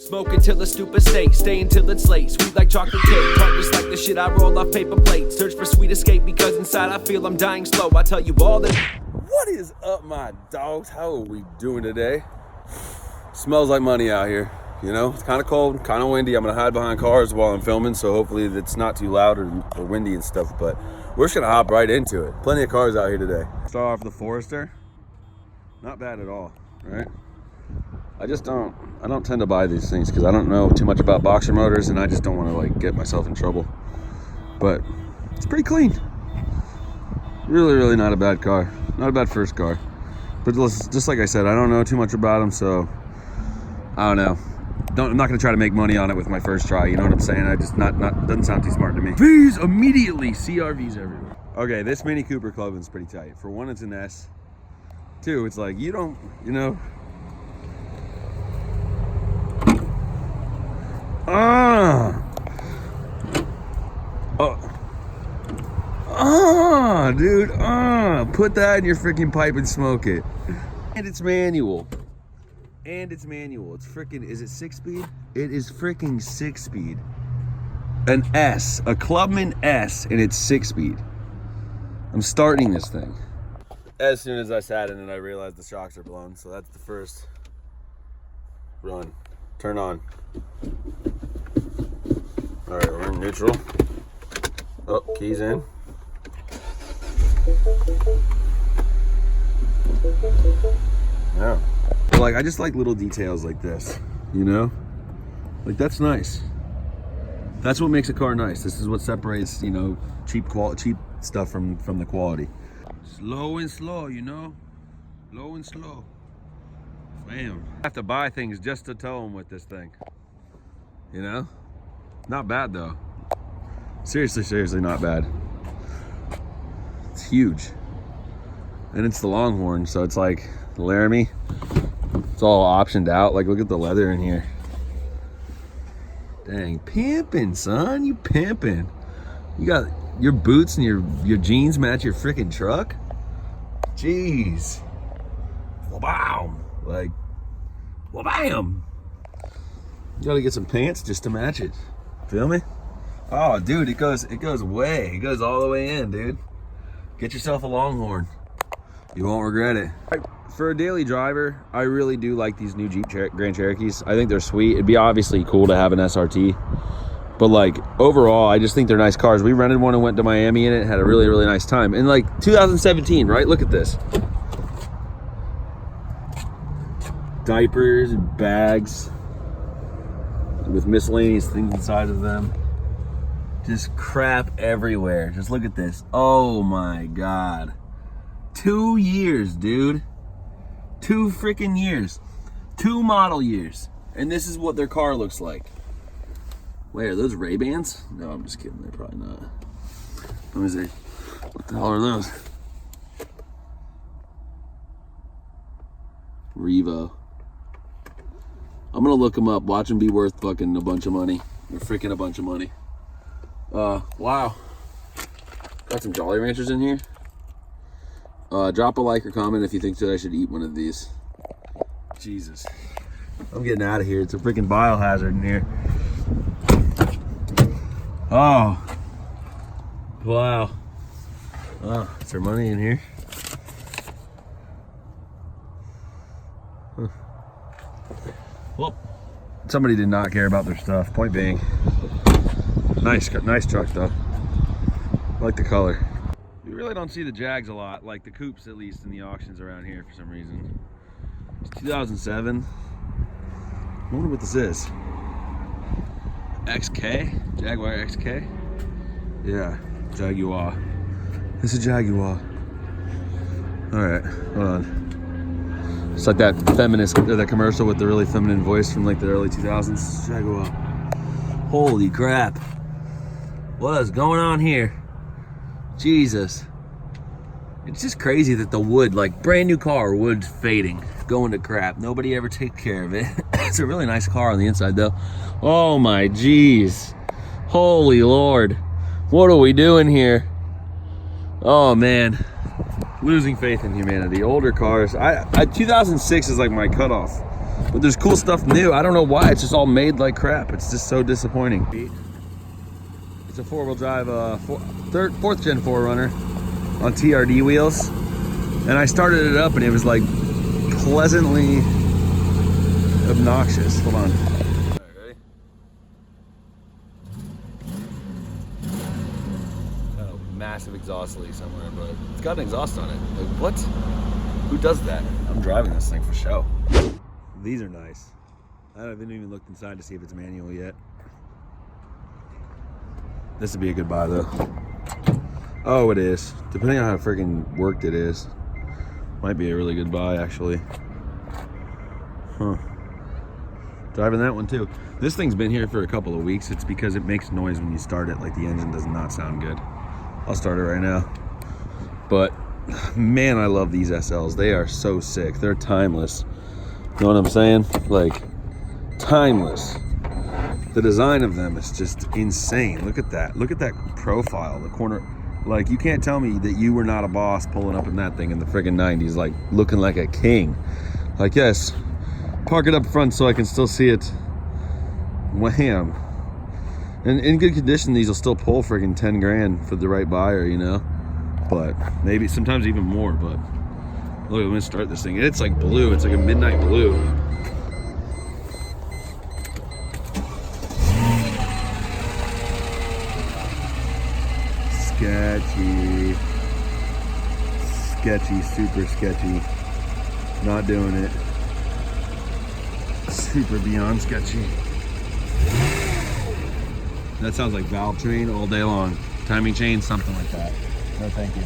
Smoking till a stupid state, stay until it's late. Sweet like chocolate cake, tart just like the shit I roll off paper plates. Search for sweet escape because inside I feel I'm dying slow. I tell you all that. What is up, my dogs? How are we doing today? Smells like money out here. You know, it's kind of cold, kind of windy. I'm gonna hide behind cars while I'm filming, so hopefully it's not too loud or windy and stuff, but we're just gonna hop right into it. Plenty of cars out here today. Start off with the Forester. Not bad at all, right? I don't tend to buy these things because I don't know too much about boxer motors and I just don't want to like get myself in trouble. But it's pretty clean. Really not a bad car. Not a bad first car. But just like I said, I don't know too much about them, so I don't know. I'm not gonna try to make money on it with my first try. You know what I'm saying? I just doesn't sound too smart to me. V's immediately. CRVs everywhere. Okay, this Mini Cooper Cloven's pretty tight. For one, it's an S. Two, it's like you know. Dude, put that in your freaking pipe and smoke it. And it's manual. It's freaking, is it 6-speed? It is freaking 6-speed. An S, a Clubman S, and it's 6-speed. I'm starting this thing. As soon as I sat in it, I realized the shocks are blown, so that's the first run. Turn on. All right, we're in neutral. Oh, keys in. Yeah. But like, I just like little details like this, you know? Like, that's nice. That's what makes a car nice. This is what separates, you know, cheap stuff from the quality. Slow and slow, you know? Low and slow. Bam. I have to buy things just to tow them with this thing. You know? Not bad though. Seriously not bad. It's huge. And it's the Longhorn, so it's like the Laramie. It's all optioned out. Like, look at the leather in here. Dang, pimping, son. You pimping. You got your boots and your jeans match your freaking truck? Jeez. Wow. Like, well, bam. You gotta get some pants just to match it. Feel me? Oh, dude, it goes all the way in, dude. Get yourself a Longhorn. You won't regret it. For a daily driver, I really do like these new Jeep Grand Cherokees. I think they're sweet. It'd be obviously cool to have an SRT. But like, overall, I just think they're nice cars. We rented one and went to Miami in it, had a really nice time. And like 2017, right? Look at this. Diapers and bags with miscellaneous things inside of them. Just crap everywhere. Just look at this. Oh my God. 2 years, dude. 2 freaking years. 2 model years. And this is what their car looks like. Wait, are those Ray-Bans? No, I'm just kidding. They're probably not. Let me see. What the hell are those? Revo. I'm gonna look them up. Watch them be worth fucking a bunch of money. They're freaking a bunch of money. Wow. Got some Jolly Ranchers in here. Drop a like or comment if you think that I should eat one of these. Jesus. I'm getting out of here. It's a freaking biohazard in here. Oh. Wow. Oh, is there money in here? Huh. Well, somebody did not care about their stuff. Point being. Nice truck though. I like the color. You really don't see the Jags a lot, like the coupes at least in the auctions around here for some reason. It's 2007. I wonder what this is. XK? Jaguar XK? Yeah, Jaguar. It's a Jaguar. Alright, hold on. It's like that feminist, that commercial with the really feminine voice from like the early 2000s. Jaguar. Holy crap. What is going on here? Jesus. It's just crazy that the wood, like brand new car, wood's fading, going to crap. Nobody ever takes care of it. It's a really nice car on the inside though. Oh my geez. Holy Lord. What are we doing here? Oh man. Losing faith in humanity. Older cars. 2006 is like my cutoff. But there's cool stuff new. I don't know why. It's just all made like crap. It's just so disappointing. It's a four-wheel drive, fourth gen 4Runner on TRD wheels. And I started it up and it was like pleasantly obnoxious. Hold on. All right, ready? Oh, massive exhaust leak somewhere, but it's got an exhaust on it. Like, what? Who does that? I'm driving this thing for show. These are nice. I haven't even looked inside to see if it's manual yet. This would be a good buy though. Oh, it is. Depending on how freaking worked it is. Might be a really good buy actually. Huh. Driving that one too. This thing's been here for a couple of weeks. It's because it makes noise when you start it. Like the engine does not sound good. I'll start it right now. But man, I love these SLs. They are so sick. They're timeless. You know what I'm saying? Like, timeless. The design of them is just insane. Look at that. Look at that profile, the corner. Like, you can't tell me that you were not a boss pulling up in that thing in the friggin' 90s, like, looking like a king. Like, yes, park it up front so I can still see it. Wham. And in good condition, these will still pull friggin' 10 grand for the right buyer, you know? But maybe sometimes even more, but look, I'm gonna start this thing. It's like blue, it's like a midnight blue. Sketchy. Sketchy, super sketchy. Not doing it. Super beyond sketchy. That sounds like valve train all day long. Timing chain, something like that. No, thank you.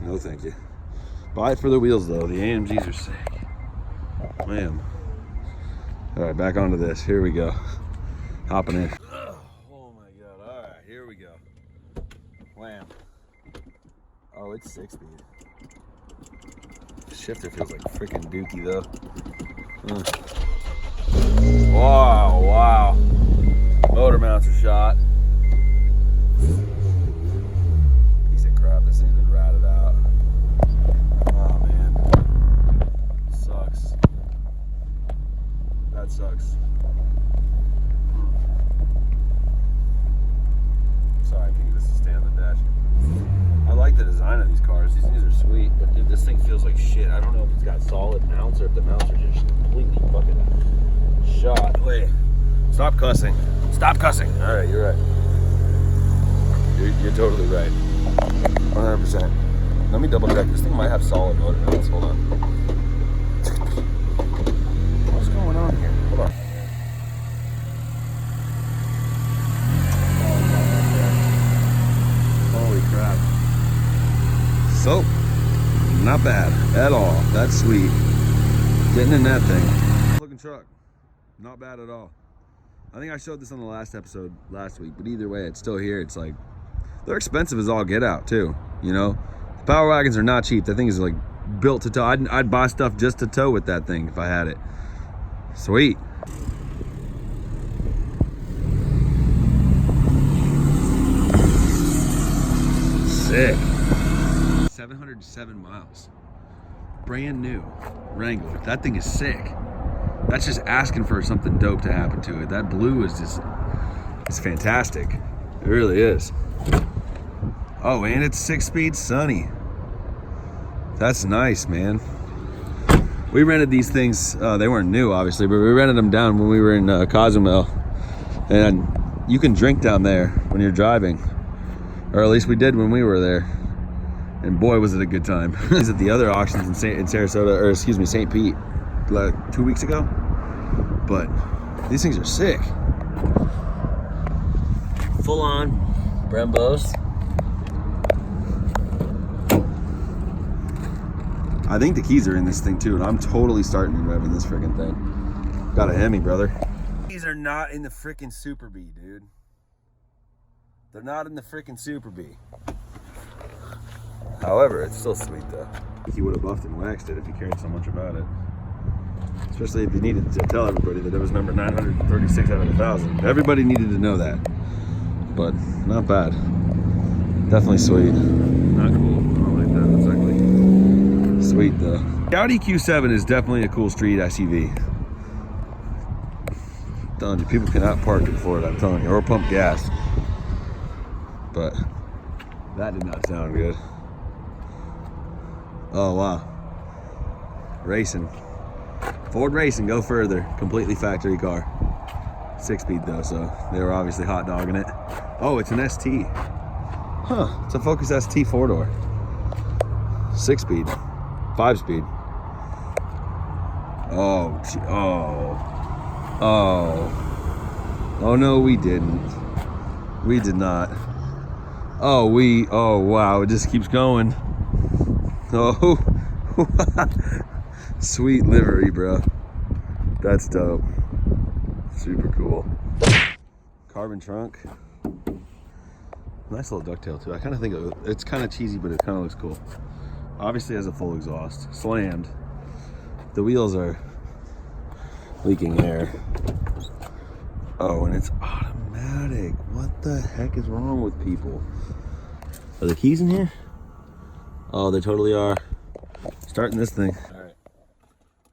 No, thank you. Buy it for the wheels, though. The AMGs are sick. Man. All right, back onto this. Here we go. Hopping in. Oh, my God. All right, here we go. Wham. Oh, it's 6-speed. Shifter feels like freaking dookie, though. Wow, wow. Motor mounts are shot. Piece of crap, this thing's been ratted out. Oh man. Sucks. That sucks. Sorry, I think this is stay on the dash. I like the design of these cars. These things are sweet, but dude, this thing feels like shit. I don't know if it's got solid mounts or if the mounts are just completely fucking shot. Wait. Stop cussing. Stop cussing. All right, you're right. You're totally right. 100%. Let me double check. This thing might have solid motor mounts. Hold on. What's going on here? Hold on. Holy crap. So, not bad at all. That's sweet. Getting in that thing. Looking truck. Not bad at all. I think I showed this on the last episode last week, but either way, it's still here. It's like, they're expensive as all get out too, you know? Power wagons are not cheap. That thing is like built to tow. I'd buy stuff just to tow with that thing if I had it. Sweet. Sick. 707 miles. Brand new Wrangler. That thing is sick. That's just asking for something dope to happen to it. That blue is just, it's fantastic. It really is. Oh, and it's 6-speed sunny. That's nice, man. We rented these things, they weren't new obviously, but we rented them down when we were in Cozumel. And you can drink down there when you're driving. Or at least we did when we were there. And boy, was it a good time. I was at the other auctions in Sarasota, or excuse me, St. Pete, like 2 weeks ago. But these things are sick. Full on Brembos. I think the keys are in this thing too, and I'm totally starting to rev in this freaking thing. Got a Hemi, brother. These are not in the freaking Super B, dude. They're not in the freaking Super B. However, it's still sweet though. I think he would have buffed and waxed it if he cared so much about it. Especially if you needed to tell everybody that it was number 936 out of 1,000. Everybody needed to know that. But not bad. Definitely sweet. Not cool. I don't like that. That's ugly. Sweet though. The Audi Q7 is definitely a cool street SUV. I'm telling you, people cannot park in Florida, I'm telling you, or pump gas. But that did not sound good. Oh wow. Racing. Ford Racing, go further. Completely factory car. 6-speed though, so they were obviously hot dogging it. Oh, it's an ST. Huh, it's a Focus ST 4-door. 6-speed. 5-speed. Oh, oh no, we didn't. We did not. Oh wow, it just keeps going. Oh, sweet livery, bro. That's dope. Super cool. Carbon trunk. Nice little ducktail too. I kind of think it's kind of cheesy, but it kind of looks cool. Obviously has a full exhaust. Slammed. The wheels are leaking air. Oh, and it's automatic. What the heck is wrong with people? Are the keys in here? Oh, they totally are. Starting this thing. All right,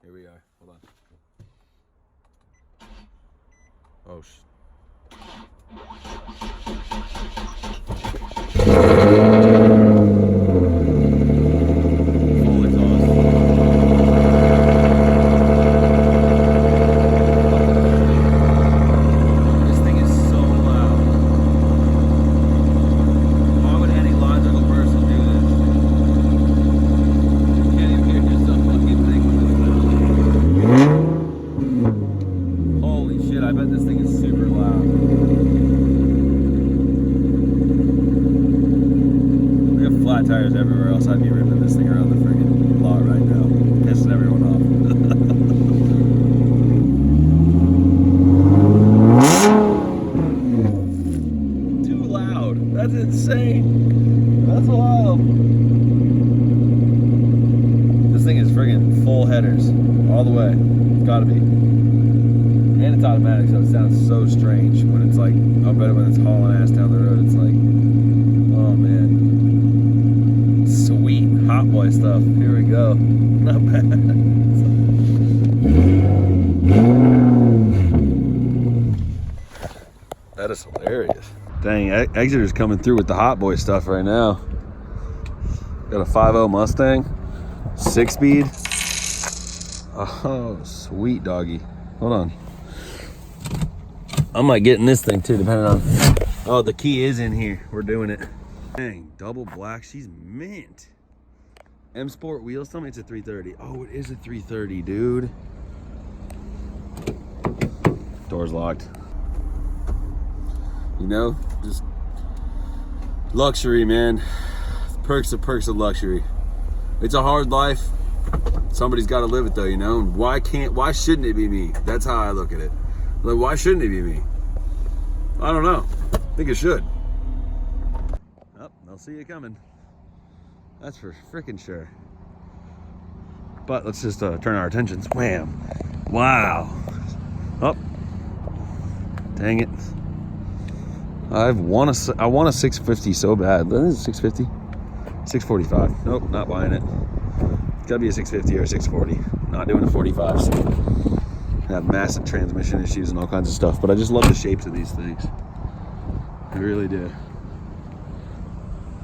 here we are. Hold on. Oh, full exhaust. This thing is so loud. Why would any logical person do this? You can't even hear yourself fucking think with this thing. Holy shit, I bet this thing is super loud. We have flat tires everywhere else. I'd be ripping this thing around the friggin' lot right now. Pissing everyone off. Too loud. That's insane. That's wild. This thing is friggin' full headers. All the way. It's gotta be. And it's automatic, so it sounds so strange when it's like, I bet when it's hauling ass down the road, it's like, oh man. Sweet hot boy stuff. Here we go. Not bad. That is hilarious. Dang, Exeter's coming through with the hot boy stuff right now. Got a 5.0 Mustang, 6-speed. Oh, sweet doggy. Hold on. I might get in this thing too, depending on. Oh, the key is in here. We're doing it. Dang, double black. She's mint. M Sport wheels. Tell me it's a 330. Oh, it is a 330, dude. Door's locked. You know, just luxury, man. Perks of luxury. It's a hard life. Somebody's got to live it though, you know. Why shouldn't it be me? That's how I look at it. Like, why shouldn't it be me? I don't know. I think it should. Oh, they'll see you coming. That's for freaking sure. But let's just turn our attentions. Wham! Wow. Oh, dang it. I want a 650 so bad. This is 650. 645. Nope, not buying it. It's gotta be a 650 or a 640. Not doing a 45s. Have massive transmission issues and all kinds of stuff, but I just love the shapes of these things. I really do.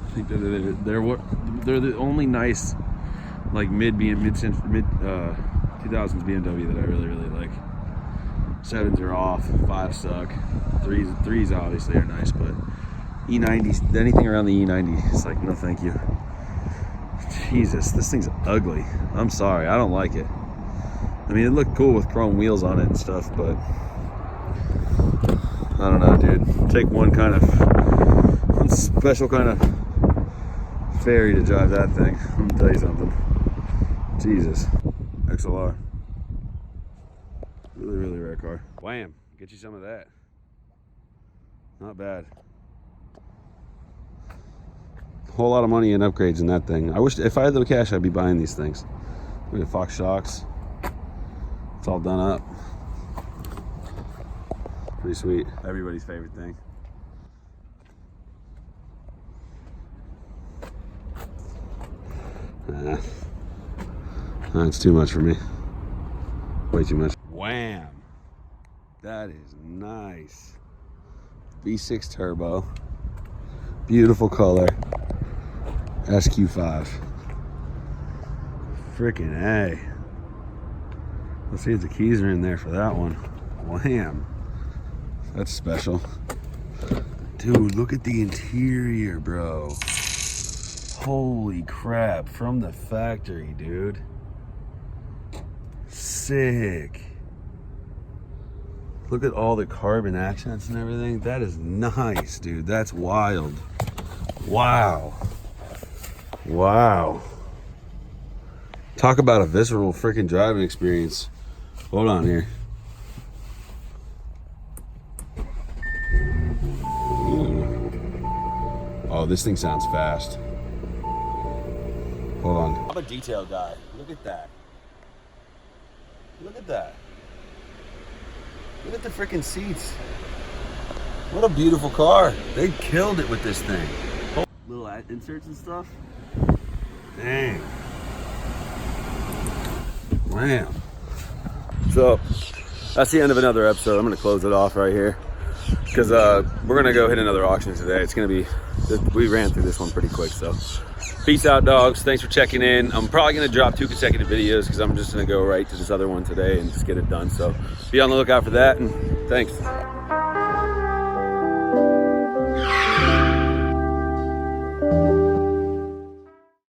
I think that they're the only nice, like mid 2000s BMW that I really like. 7s are off, 5s suck, 3s obviously are nice, but E90s, anything around the E90, it's like no thank you. Jesus, this thing's ugly. I'm sorry, I don't like it. I mean, it looked cool with chrome wheels on it and stuff, but I don't know, dude. Take one special kind of fairy to drive that thing. I'm gonna tell you something. Jesus. XLR. Really rare car. Wham! Get you some of that. Not bad. Whole lot of money in upgrades in that thing. I wish if I had the cash, I'd be buying these things. Look at Fox shocks. It's all done up. Pretty sweet. Everybody's favorite thing. That's too much for me. Way too much. Wham! That is nice. V6 turbo. Beautiful color. SQ5. Freaking A. Let's see if the keys are in there for that one. Wham! That's special. Dude, look at the interior, bro. Holy crap, from the factory, dude. Sick. Look at all the carbon accents and everything. That is nice, dude. That's wild. Wow. Wow. Talk about a visceral freaking driving experience. Hold on here. Oh, this thing sounds fast. Hold on. I'm a detail guy. Look at that. Look at that. Look at the freaking seats. What a beautiful car. They killed it with this thing. Little inserts and stuff. Dang. Wow. So, that's the end of another episode. I'm going to close it off right here. Because we're going to go hit another auction today. It's going to be, we ran through this one pretty quick. So, peace out, dogs. Thanks for checking in. I'm probably going to drop 2 consecutive videos because I'm just going to go right to this other one today and just get it done. So, be on the lookout for that. And thanks.